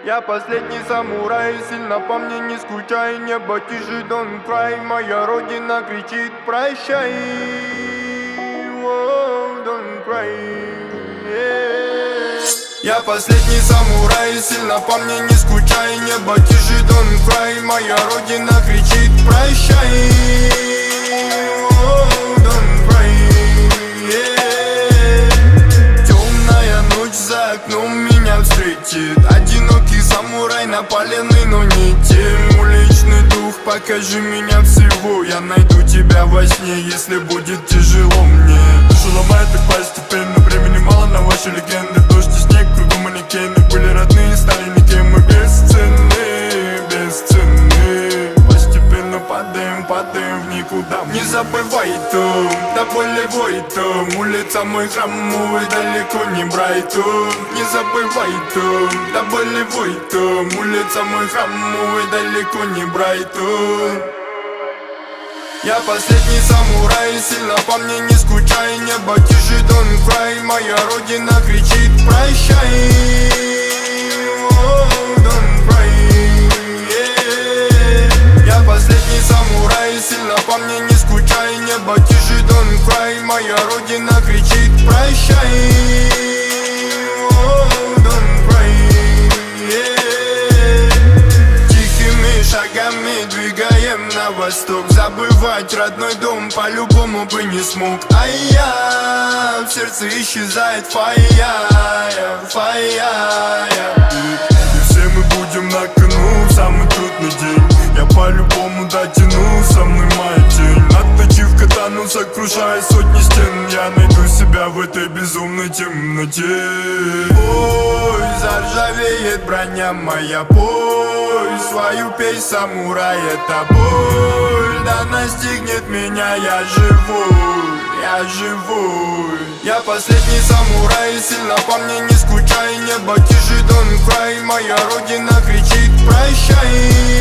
Я последний самурай, сильно по мне не скучай. Небо тише, don't cry. Моя родина кричит прощай. Whoa, don't cry, yeah. Я последний самурай, сильно по мне не скучай. Небо тише, don't cry. Моя родина кричит прощай. Whoa, don't cry, yeah. Темная ночь за окном меня встретит. Одинокий самурай, напаленный, но не тем. Уличный дух, покажи меня всего. Я найду тебя во сне, если будет тяжело мне. Душу ломает так постепенно, времени мало на ваши легенды. Дождь и снег, кругом манекены. Были родные, стали никем, мы бесценны, бесценны. Постепенно падаем, падаем в никуда. Не забывай то, до болевой то. Улица мой храм, мой далеко не Брайтон. Не забывай то, до болевой то. Улица мой храм, мой далеко не Брайтон. Я последний самурай, сильно по мне не скучай. Небо тише, don't cry. Моя родина кричит прощай. Oh, don't cry, yeah. Я последний самурай, сильно по мне не скучай. Небо тише, don't cry. Моя родина кричит прощай. Oh, don't cry, yeah. Тихими шагами двигаем на восток. Забывать родной дом по-любому бы не смог. А я в сердце исчезает фая, фая. И все мы будем на кону в самый трудный день. Я по-любому дотяну, со мной моя тень. Отточив катану, сокрушая сотни стен. Я найду себя в этой безумной темноте. Ой, заржавеет броня моя, пой свою песнь, самурай, это боль. Да настигнет меня, я живой, я живой. Я последний самурай, сильно по мне не скучай. Небо тише, don't cry. Моя родина кричит прощай.